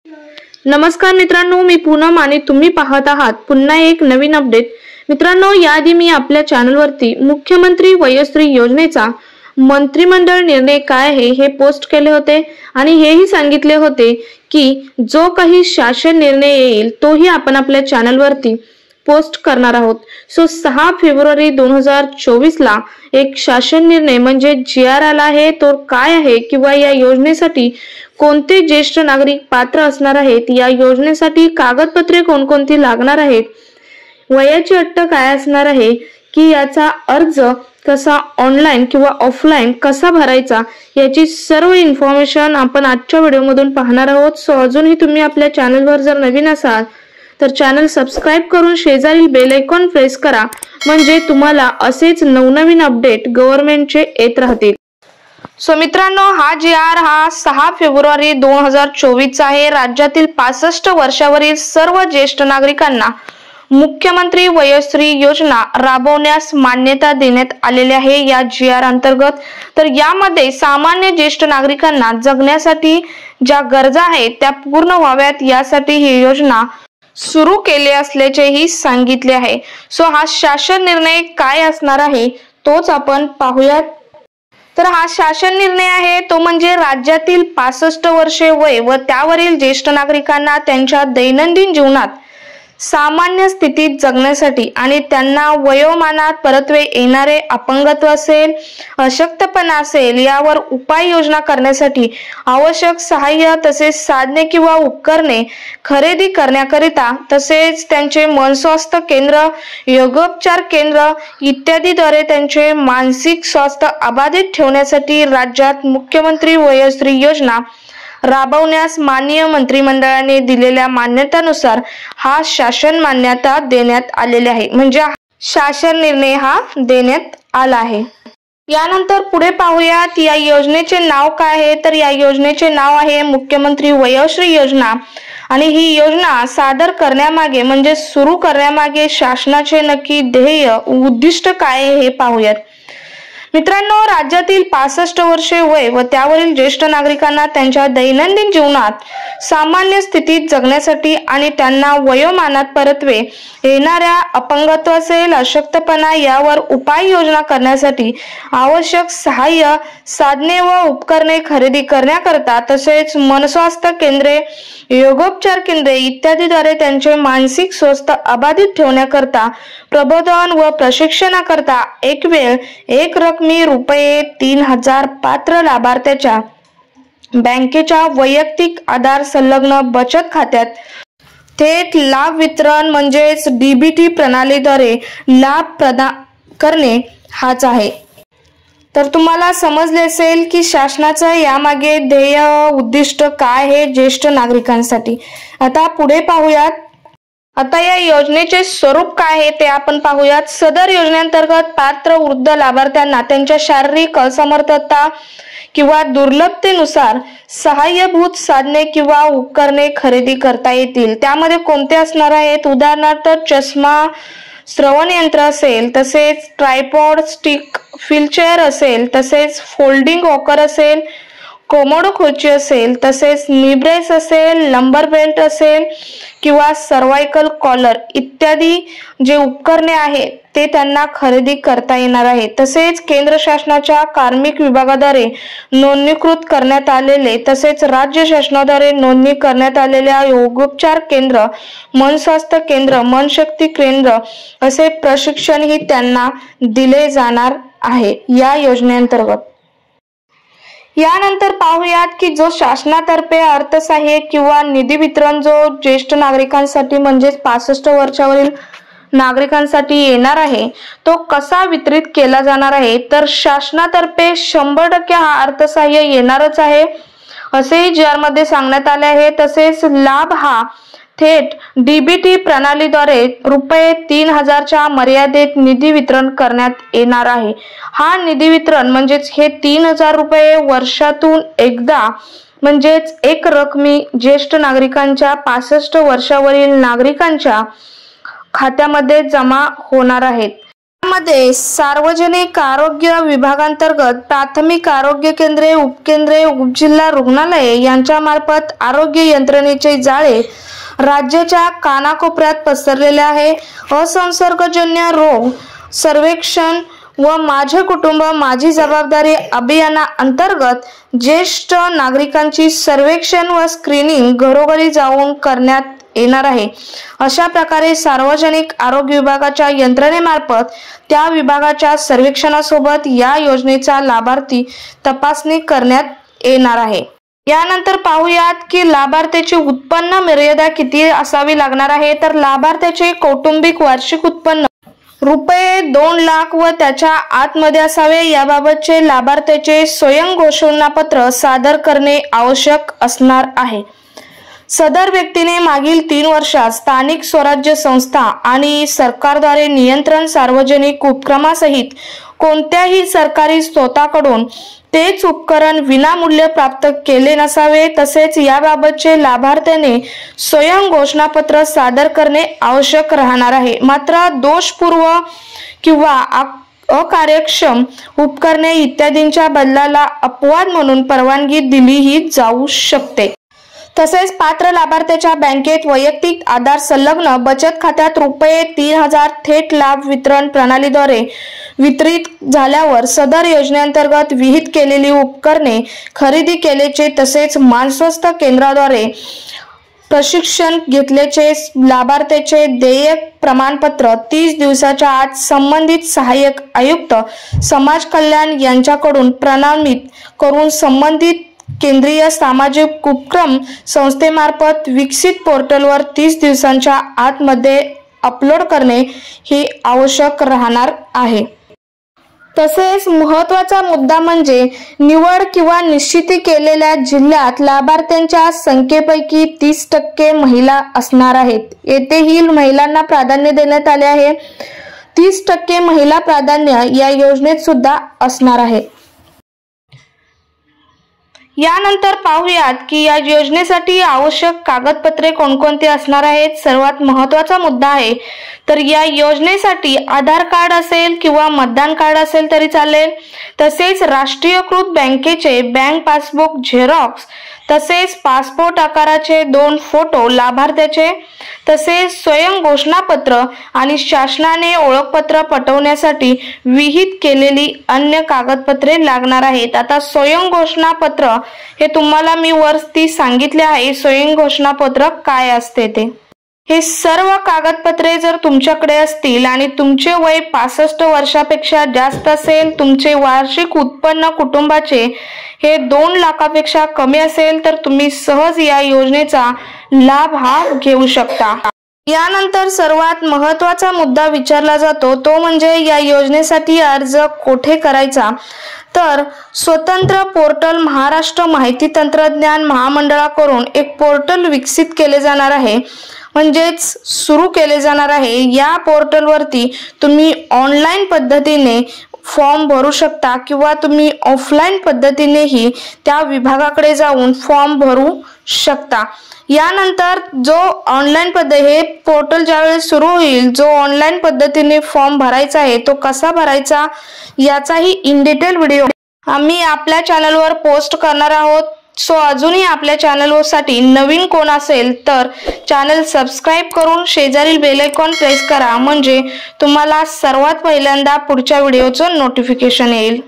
नमस्कार मित्रांनो, मी पूनम आणि तुम्ही पाहत आहात पुन्हा एक नवीन अपडेट। मित्रांनो, याआधी मी आपल्या चॅनलवरती मुख्यमंत्री वयोश्री योजनेचा मंत्रिमंडळ निर्णय काय आहे हे पोस्ट केले होते आणि हेही सांगितले होते की जो काही शासन निर्णय येईल तोही आपण आपल्या चॅनलवरती पोस्ट करणार आहोत। 6 फेब्रुवारी 2024 ला एक शासन निर्णय म्हणजे GR आला आहे। तो काय आहे किंवा या योजनेसाठी कोणते ज्येष्ठ नागरिक पात्र असणार आहेत, या योजनेसाठी कागदपत्रे कोणकोणती लागणार आहेत, वयाची अट काय असणार आहे, की याचा अर्ज कसा ऑनलाइन किंवा ऑफलाइन कसा भरायचा, याची सर्व इन्फॉर्मेशन आपण आजच्या व्हिडिओमधून पाहणार आहोत। सो अजूनही तुम्ही आपल्या चॅनलवर जर नवीन असाल तर चॅनल सबस्क्राइब करून शेजारील बेल आयकॉन प्रेस करा, म्हणजे तुम्हाला असेच नवनवीन अपडेट गव्हर्नमेंटचे येत राहतील। सो मित्रांनो, हा GR हा 6 फेब्रुवारी 2024 आहे। राज्यातील 65 वर्षावरील सर्व ज्येष्ठ नागरिकांना मुख्यमंत्री वयोश्री योजना राबवण्यास मान्यता देण्यात आलेली आहे या GR अंतर्गत। तर यामध्ये सामान्य ज्येष्ठ नागरिकांना जगण्यासाठी ज्या गरजा आहेत त्या पूर्ण व्हाव्यात यासाठी ही योजना सुरू केले असल्याचेही सांगितले आहे। सो हा शासन निर्णय काय असणार आहे तोच आपण पाहूयात। तर हा शासन निर्णय आहे तो म्हणजे राज्यातील 65 वर्षे वय व त्यावरील ज्येष्ठ नागरिकांना त्यांच्या दैनंदिन जीवनात सामान्य स्थितीत जगण्यासाठी आणि त्यांना वयोमानात परतवे येणारे अपंगत्व असेल, अशक्तपणा असेल यावर उपाययोजना करण्यासाठी आवश्यक सहाय्य तसेच साधने किंवा उपकरणे खरेदी करण्याकरिता तसेच त्यांचे मनस्वास्थ्य केंद्र, योगोपचार केंद्र इत्यादीद्वारे त्यांचे मानसिक स्वास्थ्य अबाधित ठेवण्यासाठी राज्यात मुख्यमंत्री वयोश्री योजना राबवण्यास माननीय मंत्रिमंडळाने दिलेल्या मान्यतेनुसार हा शासन मान्यता देण्यात आलेली आहे, म्हणजे शासन निर्णय हा देण्यात आला आहे। यानंतर पुढे पाहूयात या योजनेचे नाव काय आहे। तर या योजनेचे नाव आहे मुख्यमंत्री वयोश्री योजना आणि ही योजना सादर करण्यामागे म्हणजे सुरू करण्यामागे शासनाचे नक्की ध्येय उद्दिष्ट काय आहे हे पाहूयात। मित्रांनो, राज्यातील 65 वर्षे वय व त्यावरील ज्येष्ठ नागरिकांना त्यांच्या दैनंदिन जीवनात सामान्य स्थितीत जगण्यासाठी आणि त्यांना वयोमानात परतवे येणाऱ्या अपंगत्व असेल, अशक्तपणा यावर उपाययोजना करण्यासाठी आवश्यक सहाय्य साधने व उपकरणे खरेदी करण्याकरता तसेच मनस्वास्थ्य केंद्रे, योगोपचार केंद्रे इत्यादीद्वारे त्यांचे मानसिक स्वास्थ्य अबाधित ठेवण्याकरता प्रबोधन व प्रशिक्षणाकरता एक वेळ एक रकमी रुपये 3000 पात्र लाभार्थ्याच्या बँकेच्या वैयक्तिक आधार संलग्न बचत खात्यात थेट लाभ वितरण म्हणजेच DBT प्रणालीद्वारे लाभ प्रदान करणे हाच आहे। तर तुम्हाला समजले असेल की शासनाचं यामागे ध्येय उद्दिष्ट काय आहे ज्येष्ठ नागरिकांसाठी। आता पुढे पाहूयात। आता या योजनेचे स्वरूप काय आहे ते आपण पाहूयात। सदर योजनेअंतर्गत पात्र वृद्ध लाभार्थ्यांना त्यांच्या शारीरिक असमर्थता किंवा दुर्लभतेनुसार सहाय्यभूत साधने किंवा उपकरणे खरेदी करता येतील। त्यामध्ये कोणते असणार आहेत, उदाहरणार्थ चष्मा, श्रवण यंत्र असेल, तसेच ट्रायपॉड, स्टिक, व्हीलचेअर असेल, तसेच फोल्डिंग वॉकर असेल, कोमोडो खुर्ची असेल, तसेच नी ब्रेस असेल, लंबर बेल्ट असेल किंवा सर्वायकल कॉलर इत्यादी जे उपकरणे आहेत ते त्यांना खरेदी करता येणार आहे। तसेच केंद्र शासनाच्या कार्मिक विभागाद्वारे नोंदणीकृत करण्यात आलेले तसेच राज्य शासनाद्वारे नोंदणी करण्यात आलेल्या योगोपचार केंद्र, मनस्वास्थ्य केंद्र, मनशक्ती केंद्र असे प्रशिक्षणही त्यांना दिले जाणार आहे या योजनेअंतर्गत। यानंतर पाहूयात की जो शासनातर्फे अर्थसहाय्य किंवा निधी वितरण जो ज्येष्ठ नागरिकांसाठी म्हणजे 65 वर्षावरील नागरिकांसाठी येणार आहे तो कसा वितरित केला जाणार आहे। तर शासनातर्फे 100% हा अर्थसहाय्य येणारच आहे असेही GR मध्ये सांगण्यात आले आहे। तसेच लाभ हा थेट DBT प्रणालीद्वारे रुपये 3000 च्या मर्यादेत निधी वितरण करण्यात येणार आहे। हा निधी वितरण म्हणजेच हे 3000 रुपये वर्षातून एकदा म्हणजेच एक रकमी ज्येष्ठ नागरिकांच्या 65 वर्षावरील नागरिकांच्या खात्यामध्ये जमा होणार आहेत। यामध्ये सार्वजनिक आरोग्य विभागांतर्गत प्राथमिक आरोग्य केंद्रे, उपकेंद्रे, उपजिल्हा रुग्णालये यांच्यामार्फत आरोग्य यंत्रणेचे जाळे राज्याच्या कानाकोपऱ्यात पसरलेले आहे। असंसर्गजन्य रोग सर्वेक्षण व माझे कुटुंब माझी जबाबदारी अभियानाअंतर्गत ज्येष्ठ नागरिकांची सर्वेक्षण व स्क्रीनिंग घरोघरी जाऊन करण्यात येणार आहे। अशा प्रकारे सार्वजनिक आरोग्य विभागाच्या यंत्रणेमार्फत त्या विभागाच्या सर्वेक्षणासोबत या योजनेचा लाभार्थी तपासणी करण्यात येणार आहे। यानंतर पाहूयात की लाभार्थ्याची उत्पन्न मर्यादा किती असावी लागणार आहे। तर लाभार्थ्याचे कौटुंबिक वार्षिक उत्पन्न रुपये 2 लाख व त्याच्या आतमध्ये असावे। याबाबतचे लाभार्थ्याचे स्वयं घोषणापत्र सादर करणे आवश्यक असणार आहे। सदर व्यक्तीने मागील 3 वर्षात स्थानिक स्वराज्य संस्था आणि सरकारद्वारे नियंत्रण सार्वजनिक उपक्रमासहित कोणत्याही सरकारी स्रोताकडून तेच उपकरण विनामूल्य प्राप्त केले नसावे। तसेच याबाबतचे लाभार्थ्याने स्वयं घोषणापत्र सादर करणे आवश्यक राहणार आहे। मात्र दोषपूर्ण किंवा अकार्यक्षम उपकरणे इत्यादींच्या बदलाला अपवाद म्हणून परवानगी दिलीही जाऊ शकते। तसेच पात्र लाभार्थ्याच्या बँकेत वैयक्तिक आधार संलग्न बचत खात्यात रुपये 3000 थेट लाभ वितरण प्रणालीद्वारे वितरित झाल्यावर सदर योजनेअंतर्गत विहित केलेली उपकरणे खरेदी केल्याचे तसेच मानस्वस्थ केंद्राद्वारे प्रशिक्षण घेतल्याचे लाभार्थ्याचे देयक प्रमाणपत्र 30 दिवसाच्या आत संबंधित सहाय्यक आयुक्त समाज कल्याण यांच्याकडून प्रमाणित करून संबंधित केंद्रीय सामाजिक उपक्रम संस्थेमार्फत विकसित पोर्टलवर 30 दिवसांच्या आतमध्ये अपलोड करणे हे आवश्यक राहणार आहे। तसेच महत्त्वाचा मुद्दा म्हणजे निवड किंवा निश्चिती केलेल्या जिल्ह्यात लाभार्थ्यांच्या संख्येपैकी 30% महिला असणार आहेत। येथेही महिलांना प्राधान्य देण्यात आले आहे। 30% महिला प्राधान्य या योजनेत सुद्धा असणार आहे। यानंतर पाहूयात की या योजनेसाठी आवश्यक कागदपत्रे कोणकोणती असणार आहेत। सर्वात महत्त्वाचा मुद्दा आहे तर या योजनेसाठी आधार कार्ड असेल किंवा मतदान कार्ड असेल तरी चालेल। तसेच राष्ट्रीयकृत बँकेचे बँक पासबुक झेरॉक्स, तसेच पासपोर्ट आकाराचे 2 फोटो लाभार्थ्याचे, तसेच स्वयं घोषणापत्र आणि शासनाने ओळखपत्र पटवण्यासाठी विहित केलेली अन्य कागदपत्रे लागणार आहेत। आता स्वयं घोषणापत्र हे तुम्हाला मी वरती सांगितले आहे स्वयं घोषणापत्र काय असते ते। हे सर्व कागदपत्रे जर तुमच्याकडे असतील आणि तुमचे वय 65 वर्षापेक्षा जास्त असेल, तुमचे वार्षिक उत्पन्न कुटुंबाचे हे 2 लाखापेक्षा कमी असेल तर तुम्ही सहज या योजनेचा लाभ हा घेऊ शकता। यानंतर सर्वात महत्त्वाचा मुद्दा विचारला जातो तो म्हणजे या योजनेसाठी अर्ज कुठे करायचा। तर स्वतंत्र पोर्टल महाराष्ट्र माहिती तंत्रज्ञान महामंडळाकडून एक पोर्टल विकसित केले जाणार आहे, म्हणजेच सुरू केले जाणार आहे। या पोर्टलवरती तुम्ही ऑनलाईन पद्धतीने फॉर्म भरू शकता किंवा तुम्ही ऑफलाईन पद्धतीनेही त्या विभागाकडे जाऊन फॉर्म भरू शकता। यानंतर जो ऑनलाईन हे पोर्टल ज्यावेळेस सुरू होईल, जो ऑनलाईन पद्धतीने फॉर्म भरायचा आहे तो कसा भरायचा याचाही इन डिटेल व्हिडिओ आम्ही आपल्या चॅनलवर पोस्ट करणार आहोत। सो अजूनही आपल्या चॅनलसाठी नवीन कोण असेल तर चॅनल सबस्क्राइब करून शेजारील बेल आयकॉन प्रेस करा, म्हणजे तुम्हाला सर्वात पहिल्यांदा पुढच्या व्हिडिओचं नोटिफिकेशन येईल।